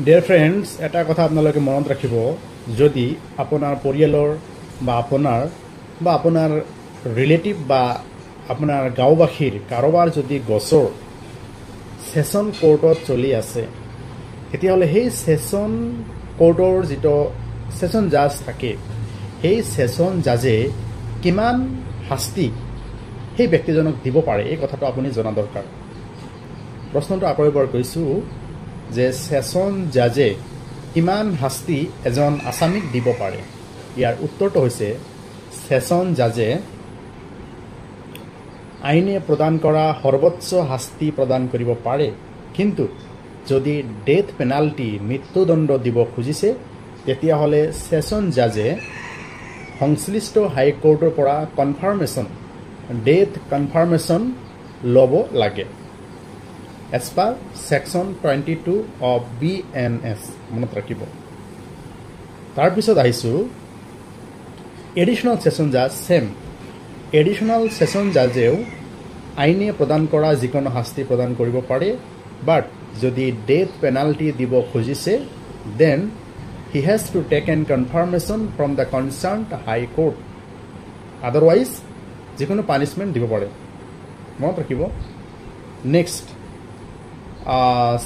Dear friends, এটা কথা আপোনালোকে মনত ৰাখিব, যদি আপোনাৰ পৰিয়ালৰ বা আপোনাৰ ৰিলেটিভ বা আপোনাৰ গাঁওবাসীৰ কাৰোবাৰ যদি গছৰ ছেছন কোৰ্টত চলি আছে, তেতিয়াহ'লে সেই ছেছন কোৰ্টৰ যিটো ছেছন জাজ থাকে, সেই ছেছন জাজে কিমান শাস্তি সেই ব্যক্তিজনক দিব পাৰে, এই কথাটো আপুনি জনা দৰকাৰ। প্ৰশ্নটো আকৌ এবাৰ কৈছোঁ যে ছেছন জাজে কিমান শাস্তি এজন আসামীক দিব পাৰে। ইয়াৰ উত্তৰটো হৈছে ছেছন জাজে আইনে প্ৰদান কৰা সৰ্বোচ্চ শাস্তি প্ৰদান কৰিব পাৰে, কিন্তু যদি ডেথ পেনাল্টি মৃত্যুদণ্ড দিব খুজিছে, তেতিয়াহ'লে ছেছন জাজে সংশ্লিষ্ট হাইকোৰ্টৰ পৰা ডেথ কনফাৰ্মেশ্যন ল'ব লাগে। As per section 22 of BNS মনত ৰাখিব। তাৰপিছত আহিছোঁ এডিশ্যনেল ছেছন জাজ। এডিশ্যনেল ছেছন জাজেও আইনে প্ৰদান কৰা যিকোনো শাস্তি প্ৰদান কৰিব পাৰে, বাট যদি ডেথ পেনাল্টি দিব খুজিছে, then he has to take an confirmation from the concerned High Court. Otherwise যিকোনো পানিছমেণ্ট দিব পাৰে, মনত ৰাখিব। নেক্সট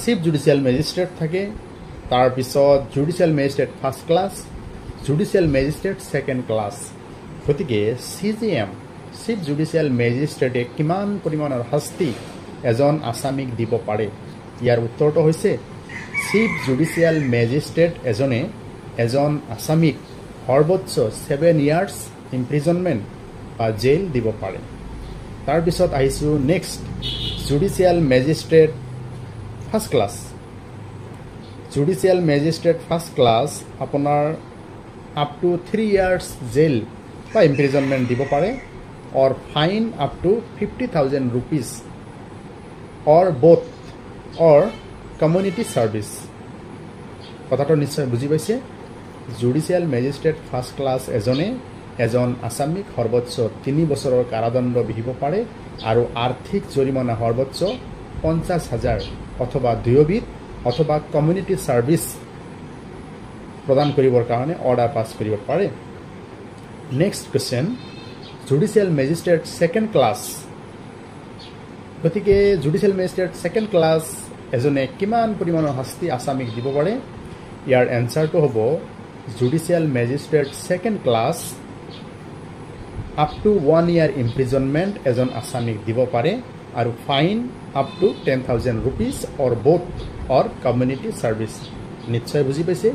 চিফ জুডিচিয়েল মেজিষ্ট্ৰেট থাকে, তাৰপিছত judicial magistrate first class, judicial magistrate second class. গতিকে CJM চিফ জুডিচিয়েল মেজিষ্ট্ৰেটে কিমান পৰিমাণৰ শাস্তি এজন আসামীক দিব পাৰে? ইয়াৰ উত্তৰটো হৈছে চিফ জুডিচিয়েল মেজিষ্ট্ৰেট এজনে এজন আসামীক সৰ্বোচ্চ 7 years ইমপ্ৰিজনমেণ্ট বা জেইল দিব পাৰে। তাৰপিছত আহিছোঁ next judicial magistrate first class. Judicial magistrate first class আপোনাৰ আপ টু 3 years জেইল বা ইমপ্ৰিজনমেণ্ট দিব পাৰে, or fine up to 50,000 rupees or both or community service. কথাটো নিশ্চয় বুজি পাইছে। জুডিচিয়েল মেজিষ্ট্ৰেট ফাৰ্ষ্ট ক্লাছ এজনে এজন আসামীক সৰ্বোচ্চ 3 বছৰৰ কাৰাদণ্ড বিহিব পাৰে, আৰু আৰ্থিক জৰিমনা সৰ্বোচ্চ 50,000 অথবা দুয়োবিধ অথবা কমিউনিটি ছাৰ্ভিচ প্ৰদান কৰিবৰ কাৰণে অৰ্ডাৰ পাছ কৰিব পাৰে। Next question, judicial magistrate second class. গতিকে জুডিচিয়েল মেজিষ্ট্ৰেট ছেকেণ্ড ক্লাছ এজনে কিমান পৰিমাণৰ শাস্তি আসামীক দিব পাৰে? ইয়াৰ এনচাৰটো হ'ব judicial magistrate second class up to 1 year imprisonment এজন আসামীক দিব পাৰে, আৰু fine up to 10,000 rupees or both or community service. নিশ্চয় বুজি পাইছে।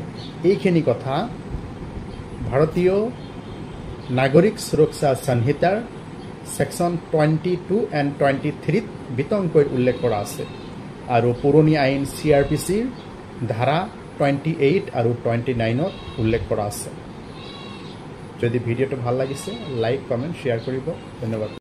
এইখিনি কথা ভাৰতীয় নাগৰিক সুৰক্ষা সংহিতাৰ ছেকশ্যন 22 and 23 বিতংকৈ উল্লেখ কৰা আছে, আৰু পুৰণি আইন CRPCৰ ধাৰা 28 আৰু 29 উল্লেখ কৰা আছে। যদি ভিডিঅ'টো ভাল লাগিছে, লাইক কমেণ্ট শ্বেয়াৰ কৰিব। ধন্যবাদ।